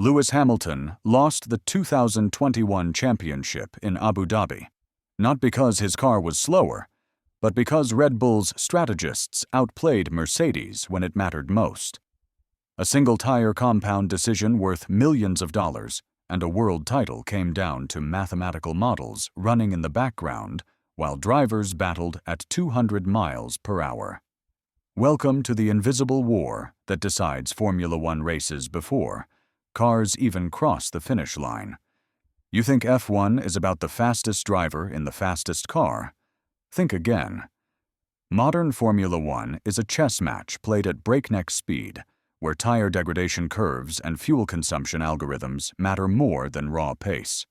Lewis Hamilton lost the 2021 championship in Abu Dhabi, not because his car was slower, but because Red Bull's strategists outplayed Mercedes when it mattered most. A single tire compound decision worth millions of dollars and a world title came down to mathematical models running in the background while drivers battled at 200 miles per hour. Welcome to the invisible war that decides Formula One races before cars even cross the finish line. You think F1 is about the fastest driver in the fastest car? Think again. Modern Formula One is a chess match played at breakneck speed, where tire degradation curves and fuel consumption algorithms matter more than raw pace.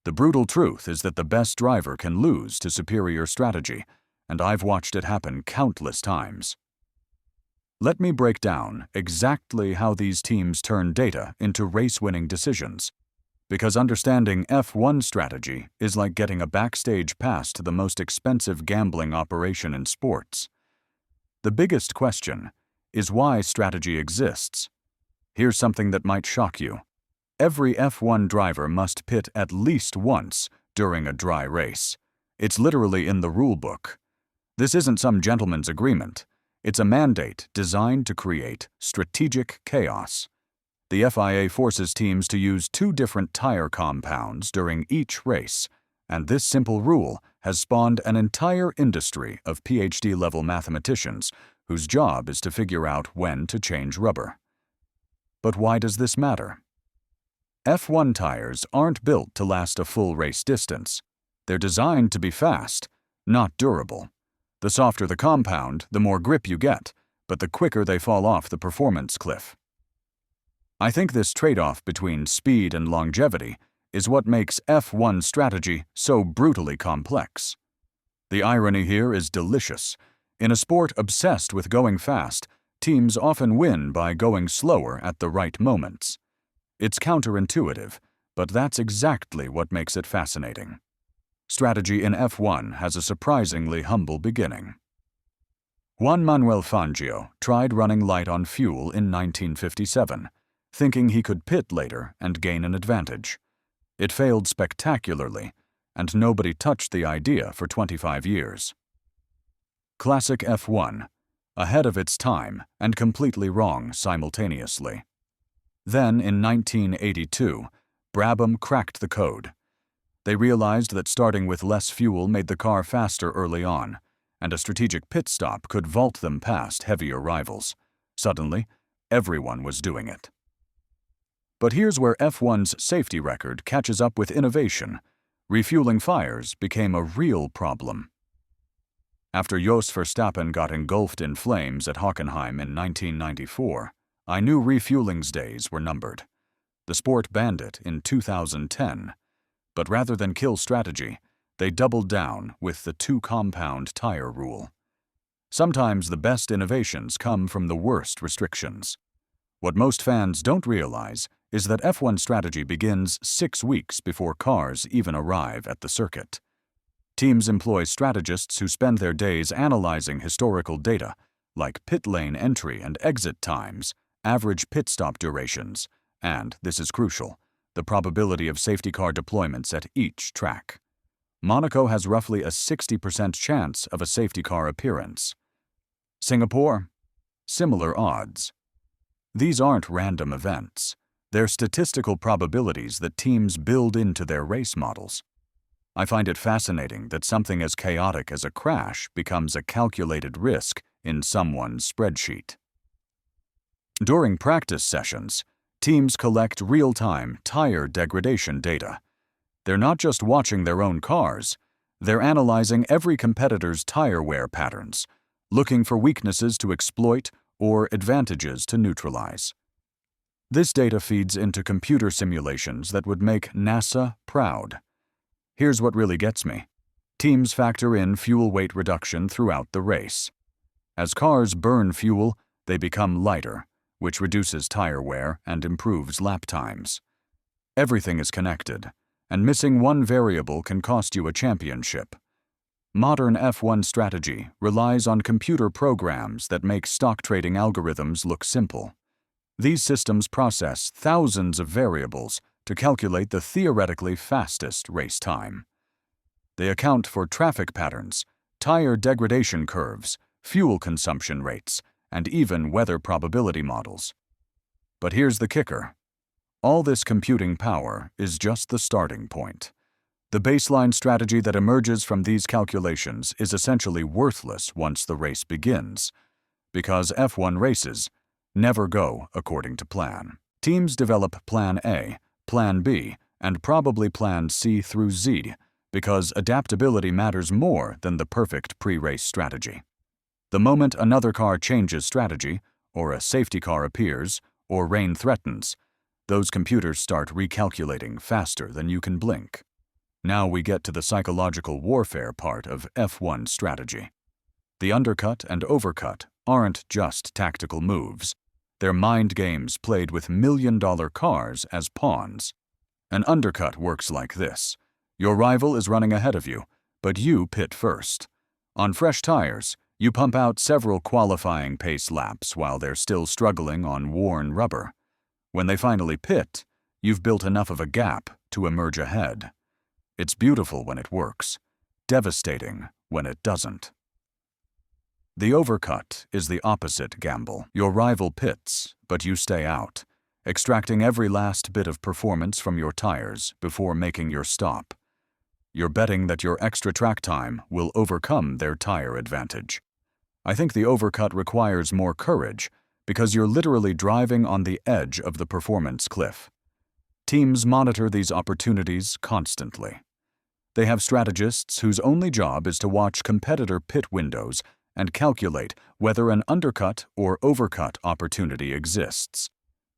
The brutal truth is that the best driver can lose to superior strategy, and I've watched it happen countless times. Let me break down exactly how these teams turn data into race-winning decisions, because understanding F1 strategy is like getting a backstage pass to the most expensive gambling operation in sports. The biggest question is why strategy exists. Here's something that might shock you. Every F1 driver must pit at least once during a dry race. It's literally in the rule book. This isn't some gentleman's agreement. It's a mandate designed to create strategic chaos. The FIA forces teams to use 2 different tire compounds during each race, and this simple rule has spawned an entire industry of PhD-level mathematicians whose job is to figure out when to change rubber. But why does this matter? F1 tires aren't built to last a full race distance. They're designed to be fast, not durable. The softer the compound, the more grip you get, but the quicker they fall off the performance cliff. I think this trade-off between speed and longevity is what makes F1 strategy so brutally complex. The irony here is delicious. In a sport obsessed with going fast, teams often win by going slower at the right moments. It's counterintuitive, but that's exactly what makes it fascinating. Strategy in F1 has a surprisingly humble beginning. Juan Manuel Fangio tried running light on fuel in 1957, thinking he could pit later and gain an advantage. It failed spectacularly, and nobody touched the idea for 25 years. Classic F1, ahead of its time and completely wrong simultaneously. Then, in 1982, Brabham cracked the code. They realized that starting with less fuel made the car faster early on, and a strategic pit stop could vault them past heavier rivals. Suddenly, everyone was doing it. But here's where F1's safety record catches up with innovation. Refueling fires became a real problem. After Jos Verstappen got engulfed in flames at Hockenheim in 1994, I knew refueling's days were numbered. The sport banned it in 2010. But rather than kill strategy, they doubled down with the 2-compound tire rule. Sometimes the best innovations come from the worst restrictions. What most fans don't realize is that F1 strategy begins 6 weeks before cars even arrive at the circuit. Teams employ strategists who spend their days analyzing historical data, like pit lane entry and exit times, average pit stop durations, and, this is crucial, the probability of safety car deployments at each track. Monaco has roughly a 60% chance of a safety car appearance. Singapore? Similar odds. These aren't random events. They're statistical probabilities that teams build into their race models. I find it fascinating that something as chaotic as a crash becomes a calculated risk in someone's spreadsheet. During practice sessions, teams collect real-time tire degradation data. They're not just watching their own cars, they're analyzing every competitor's tire wear patterns, looking for weaknesses to exploit or advantages to neutralize. This data feeds into computer simulations that would make NASA proud. Here's what really gets me. Teams factor in fuel weight reduction throughout the race. As cars burn fuel, they become lighter, which reduces tire wear and improves lap times. Everything is connected, and missing one variable can cost you a championship. Modern F1 strategy relies on computer programs that make stock trading algorithms look simple. These systems process thousands of variables to calculate the theoretically fastest race time. They account for traffic patterns, tire degradation curves, fuel consumption rates, and even weather probability models. But here's the kicker. All this computing power is just the starting point. The baseline strategy that emerges from these calculations is essentially worthless once the race begins, because F1 races never go according to plan. Teams develop Plan A, Plan B, and probably Plan C through Z, because adaptability matters more than the perfect pre-race strategy. The moment another car changes strategy, or a safety car appears, or rain threatens, those computers start recalculating faster than you can blink. Now we get to the psychological warfare part of F1 strategy. The undercut and overcut aren't just tactical moves. They're mind games played with million-dollar cars as pawns. An undercut works like this. Your rival is running ahead of you, but you pit first. On fresh tires, you pump out several qualifying pace laps while they're still struggling on worn rubber. When they finally pit, you've built enough of a gap to emerge ahead. It's beautiful when it works, devastating when it doesn't. The overcut is the opposite gamble. Your rival pits, but you stay out, extracting every last bit of performance from your tires before making your stop. You're betting that your extra track time will overcome their tire advantage. I think the overcut requires more courage because you're literally driving on the edge of the performance cliff. Teams monitor these opportunities constantly. They have strategists whose only job is to watch competitor pit windows and calculate whether an undercut or overcut opportunity exists.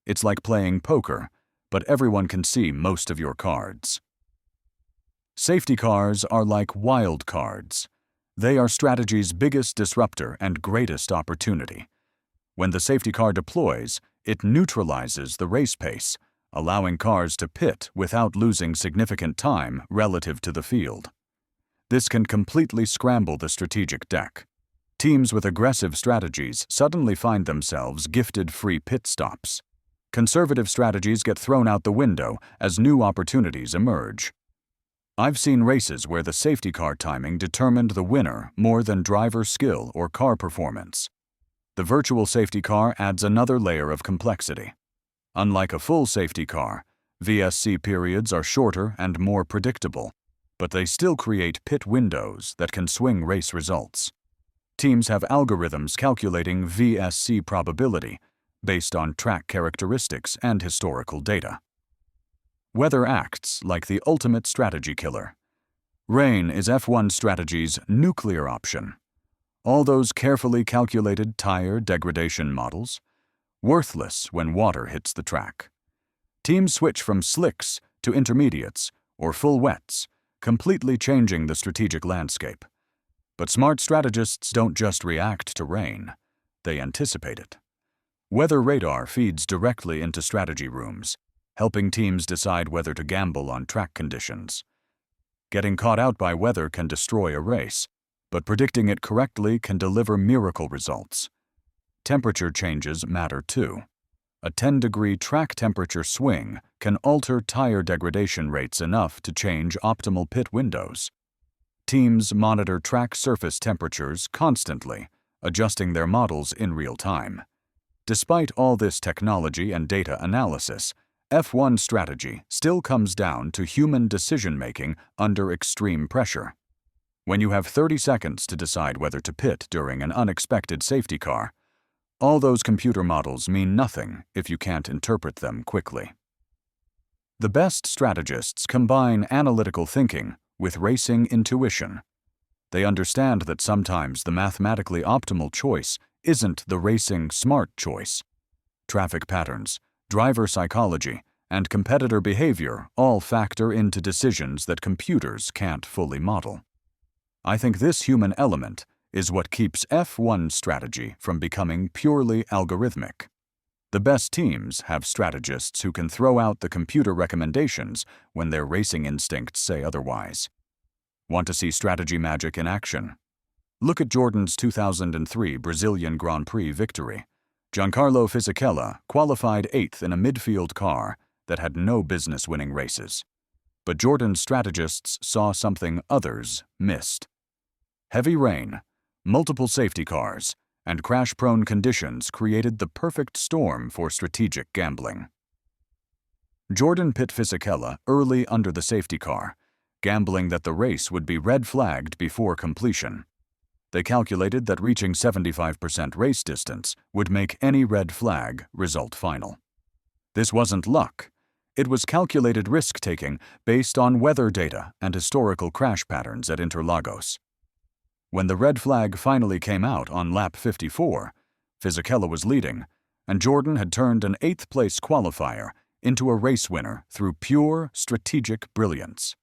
It's like playing poker, but everyone can see most of your cards. Safety cars are like wild cards. They are strategy's biggest disruptor and greatest opportunity. When the safety car deploys, it neutralizes the race pace, allowing cars to pit without losing significant time relative to the field. This can completely scramble the strategic deck. Teams with aggressive strategies suddenly find themselves gifted free pit stops. Conservative strategies get thrown out the window as new opportunities emerge. I've seen races where the safety car timing determined the winner more than driver skill or car performance. The virtual safety car adds another layer of complexity. Unlike a full safety car, VSC periods are shorter and more predictable, but they still create pit windows that can swing race results. Teams have algorithms calculating VSC probability based on track characteristics and historical data. Weather acts like the ultimate strategy killer. Rain is F1 strategy's nuclear option. All those carefully calculated tire degradation models, worthless when water hits the track. Teams switch from slicks to intermediates or full wets, completely changing the strategic landscape. But smart strategists don't just react to rain, they anticipate it. Weather radar feeds directly into strategy rooms, helping teams decide whether to gamble on track conditions. Getting caught out by weather can destroy a race, but predicting it correctly can deliver miracle results. Temperature changes matter too. A 10-degree track temperature swing can alter tire degradation rates enough to change optimal pit windows. Teams monitor track surface temperatures constantly, adjusting their models in real time. Despite all this technology and data analysis, F1 strategy still comes down to human decision-making under extreme pressure. When you have 30 seconds to decide whether to pit during an unexpected safety car, all those computer models mean nothing if you can't interpret them quickly. The best strategists combine analytical thinking with racing intuition. They understand that sometimes the mathematically optimal choice isn't the racing smart choice. Traffic patterns, driver psychology, and competitor behavior all factor into decisions that computers can't fully model. I think this human element is what keeps F1 strategy from becoming purely algorithmic. The best teams have strategists who can throw out the computer recommendations when their racing instincts say otherwise. Want to see strategy magic in action? Look at Jordan's 2003 Brazilian Grand Prix victory. Giancarlo Fisichella qualified 8th in a midfield car that had no business winning races. But Jordan's strategists saw something others missed. Heavy rain, multiple safety cars, and crash-prone conditions created the perfect storm for strategic gambling. Jordan pit Fisichella early under the safety car, gambling that the race would be red flagged before completion. They calculated that reaching 75% race distance would make any red flag result final. This wasn't luck. It was calculated risk-taking based on weather data and historical crash patterns at Interlagos. When the red flag finally came out on lap 54, Fisichella was leading, and Jordan had turned an 8th-place qualifier into a race winner through pure strategic brilliance.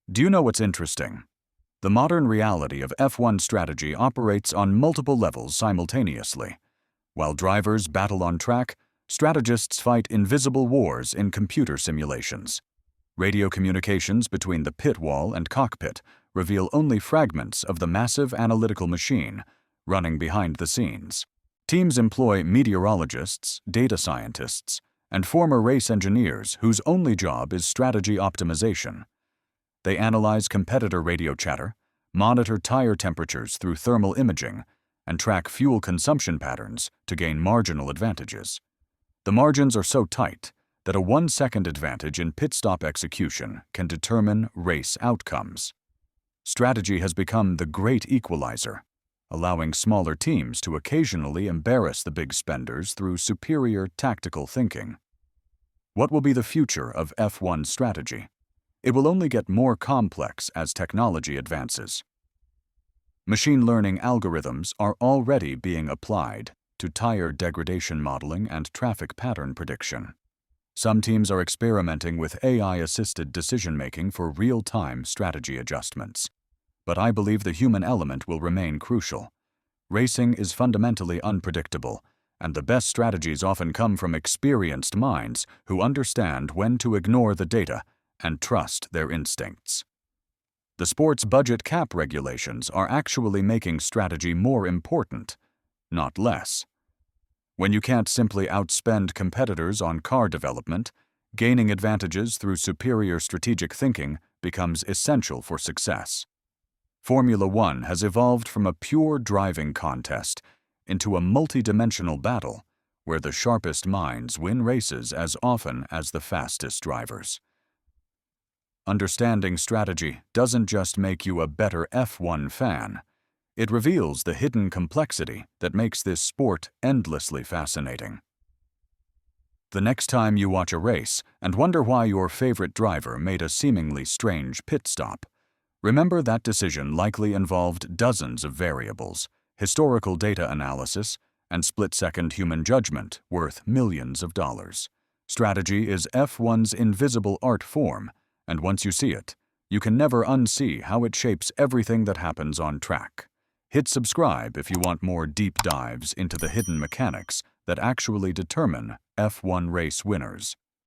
Do you know what's interesting? The modern reality of F1 strategy operates on multiple levels simultaneously. While drivers battle on track, strategists fight invisible wars in computer simulations. Radio communications between the pit wall and cockpit reveal only fragments of the massive analytical machine running behind the scenes. Teams employ meteorologists, data scientists, and former race engineers whose only job is strategy optimization. They analyze competitor radio chatter, monitor tire temperatures through thermal imaging, and track fuel consumption patterns to gain marginal advantages. The margins are so tight that a 1-second advantage in pit stop execution can determine race outcomes. Strategy has become the great equalizer, allowing smaller teams to occasionally embarrass the big spenders through superior tactical thinking. What will be the future of F1 strategy? It will only get more complex as technology advances. Machine learning algorithms are already being applied to tire degradation modeling and traffic pattern prediction. Some teams are experimenting with AI-assisted decision-making for real-time strategy adjustments. But I believe the human element will remain crucial. Racing is fundamentally unpredictable, and the best strategies often come from experienced minds who understand when to ignore the data and trust their instincts. The sport's budget cap regulations are actually making strategy more important, not less. When you can't simply outspend competitors on car development, gaining advantages through superior strategic thinking becomes essential for success. Formula One has evolved from a pure driving contest into a multi-dimensional battle where the sharpest minds win races as often as the fastest drivers. Understanding strategy doesn't just make you a better F1 fan. It reveals the hidden complexity that makes this sport endlessly fascinating. The next time you watch a race and wonder why your favorite driver made a seemingly strange pit stop, remember that decision likely involved dozens of variables, historical data analysis, and split-second human judgment worth millions of dollars. Strategy is F1's invisible art form, and once you see it, you can never unsee how it shapes everything that happens on track. Hit subscribe if you want more deep dives into the hidden mechanics that actually determine F1 race winners.